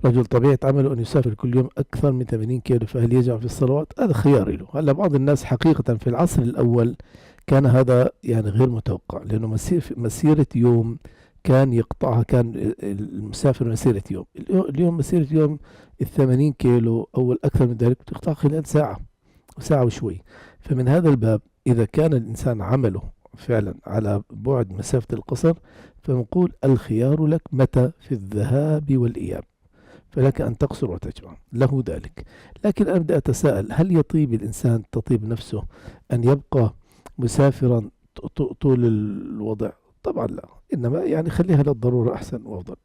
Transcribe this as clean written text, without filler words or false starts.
رجل طبيعة عمله أن يسافر كل يوم أكثر من 80 كيلو، فهل يجمع في الصلوات؟ هذا خيار له. هلا بعض الناس حقيقة في العصر الأول كان هذا يعني غير متوقع، لأنه مسيرة يوم كان يقطعها، كان المسافر مسيرة يوم. اليوم مسيرة يوم 80 كيلو أو الأكثر من ذلك تقطع خلال ساعة، ساعة وشوي. فمن هذا الباب إذا كان الإنسان عمله فعلا على بعد مسافة القصر، فنقول الخيار لك متى في الذهاب والإياب، فلك أن تقصر وتجمع له ذلك. لكن أنا بدي أتساءل، هل يطيب الإنسان تطيب نفسه أن يبقى مسافرا طول الوضع؟ طبعا لا، إنما يعني خليها للضرورة أحسن وأفضل.